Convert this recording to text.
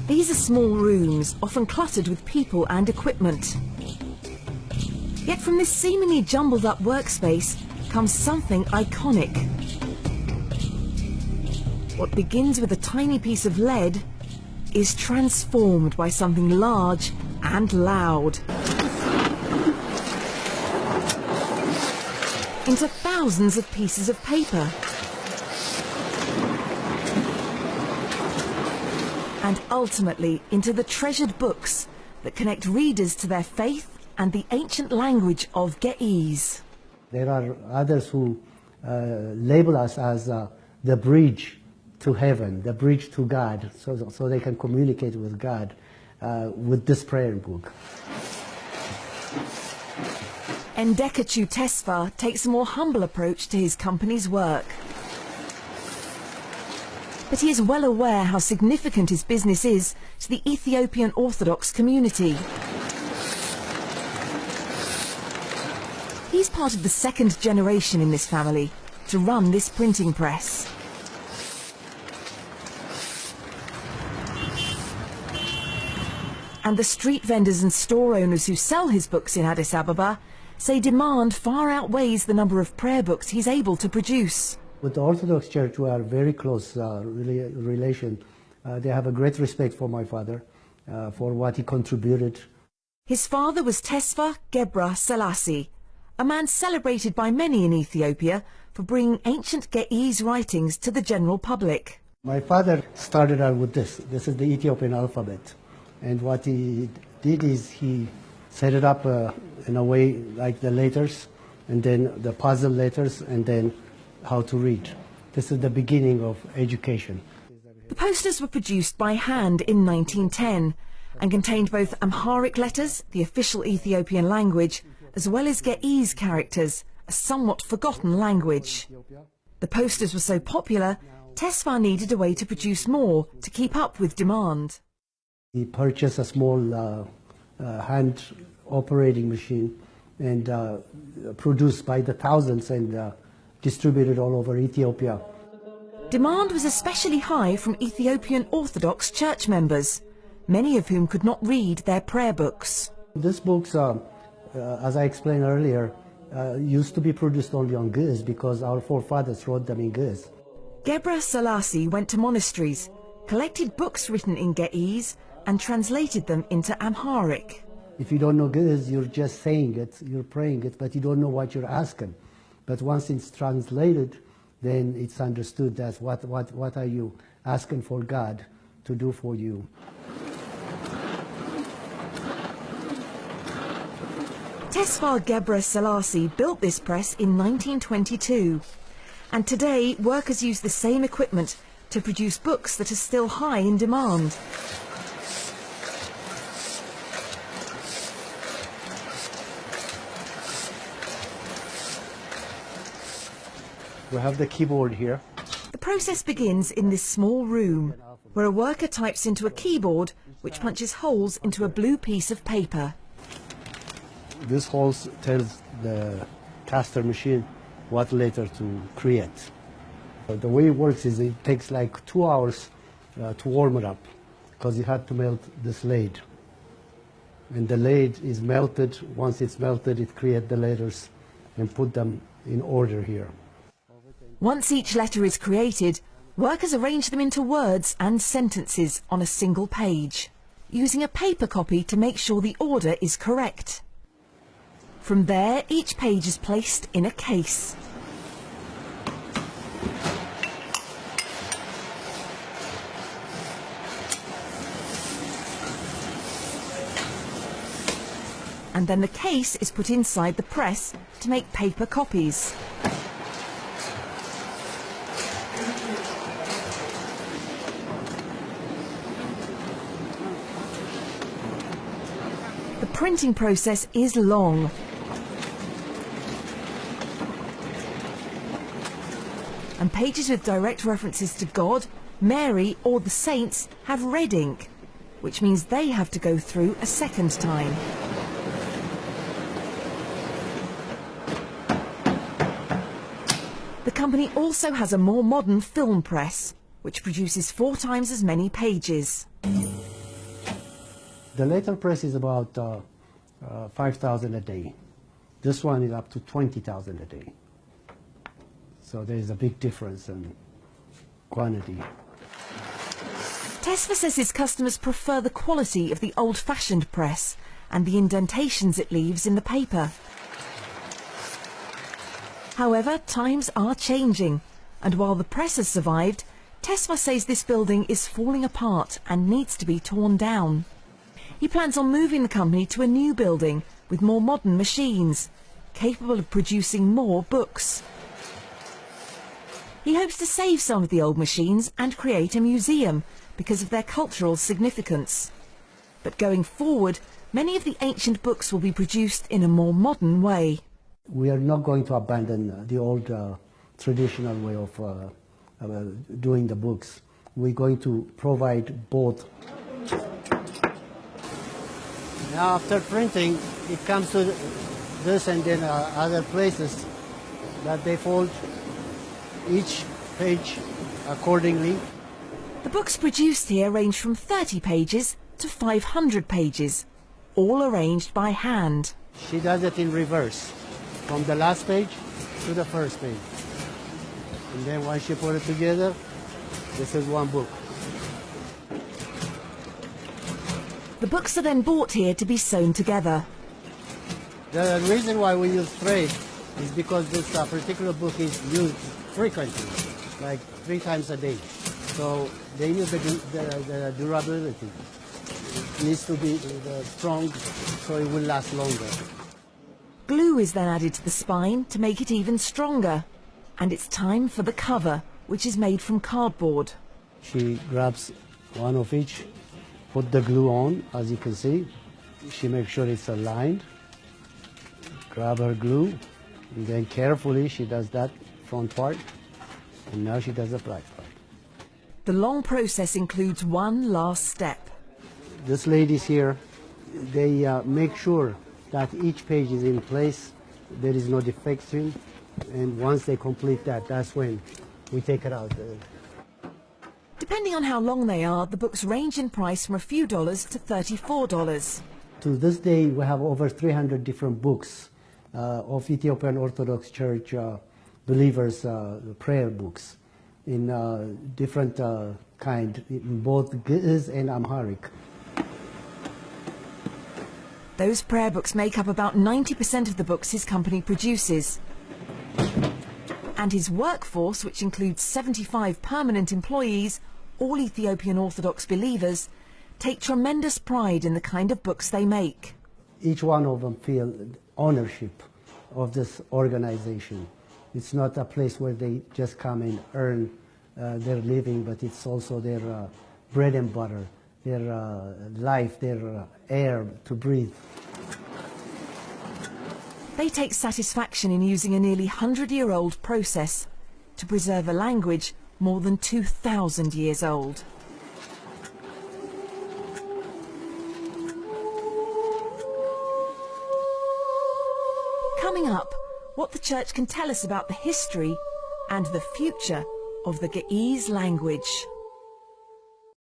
These are small rooms, often cluttered with people and equipment. Yet from this seemingly jumbled up workspace comes something iconic. What begins with a tiny piece of lead is transformed by something large and loud into thousands of pieces of paper. And ultimately into the treasured books that connect readers to their faith and the ancient language of Ge'ez. There are others who label us as the bridge to heaven, the bridge to God, so they can communicate with God with this prayer book. Endekachu Tesfa takes a more humble approach to his company's work. But he is well aware how significant his business is to the Ethiopian Orthodox community. He's part of the second generation in this family to run this printing press. And the street vendors and store owners who sell his books in Addis Ababa say demand far outweighs the number of prayer books he's able to produce. With the Orthodox Church, we are very close relation. They have a great respect for my father, for what he contributed. His father was Tesfa Gebra Selassie, a man celebrated by many in Ethiopia for bringing ancient Ge'ez writings to the general public. My father started out with this. This is the Ethiopian alphabet. And what he did is he set it up in a way like the letters, and then the puzzle letters, and then how to read. This is the beginning of education. The posters were produced by hand in 1910 and contained both Amharic letters, the official Ethiopian language, as well as Ge'ez characters, a somewhat forgotten language. The posters were so popular, Tesfa needed a way to produce more to keep up with demand. He purchased a small hand operating machine and produced by the thousands and distributed all over Ethiopia. Demand was especially high from Ethiopian Orthodox church members, many of whom could not read their prayer books. These books, as I explained earlier, used to be produced only on Ge'ez because our forefathers wrote them in Ge'ez. Gebra Selassie went to monasteries, collected books written in Ge'ez and translated them into Amharic. If you don't know Ge'ez, you're just saying it, you're praying it, but you don't know what you're asking. But once it's translated, then it's understood that what are you asking for God to do for you. Tesfa Gebra Selassie built this press in 1922, and today workers use the same equipment to produce books that are still high in demand. We have the keyboard here. The process begins in this small room, where a worker types into a keyboard which punches holes into a blue piece of paper. This holes tells the caster machine what letter to create. The way it works is it takes like 2 hours to warm it up, because you have to melt this lead. And the lead is melted. Once it's melted, it creates the letters and put them in order here. Once each letter is created, workers arrange them into words and sentences on a single page, using a paper copy to make sure the order is correct. From there, each page is placed in a case. And then the case is put inside the press to make paper copies. The printing process is long. And pages with direct references to God, Mary or the saints have red ink, which means they have to go through a second time. The company also has a more modern film press, which produces 4 times as many pages. The later press is about 5,000 a day. This one is up to 20,000 a day. So there is a big difference in quantity. Tesfa says his customers prefer the quality of the old-fashioned press and the indentations it leaves in the paper. However, times are changing, and while the press has survived, Tesfa says this building is falling apart and needs to be torn down. He plans on moving the company to a new building with more modern machines, capable of producing more books. He hopes to save some of the old machines and create a museum because of their cultural significance. But going forward, many of the ancient books will be produced in a more modern way. We are not going to abandon the old traditional way of doing the books. We're going to provide both. Now after printing, it comes to this and then other places that they fold each page accordingly. The books produced here range from 30 pages to 500 pages, all arranged by hand. She does it in reverse, from the last page to the first page. And then once she put it together, this is one book. The books are then brought here to be sewn together. The reason why we use thread is because this particular book is used frequently, like 3 times a day. So they use the durability. It needs to be strong so it will last longer. Glue is then added to the spine to make it even stronger. And it's time for the cover, which is made from cardboard. She grabs one of each, put the glue on, as you can see. She makes sure it's aligned. Grab her glue, and then carefully she does that front part, and now she does the back part. The long process includes one last step. This ladies here, they make sure that each page is in place, there is no defects in, and once they complete that, that's when we take it out. Depending on how long they are, the books range in price from a few dollars to $34. To this day, we have over 300 different books of Ethiopian Orthodox Church believers' prayer books in different kind, in both Ge'ez and Amharic. Those prayer books make up about 90% of the books his company produces. And his workforce, which includes 75 permanent employees, all Ethiopian Orthodox believers, take tremendous pride in the kind of books they make. Each one of them feel ownership of this organization. It's not a place where they just come and earn their living, but it's also their bread and butter, their life, their air to breathe. They take satisfaction in using a nearly 100-year-old process to preserve a language more than 2,000 years old. Coming up, what the church can tell us about the history and the future of the Ge'ez language.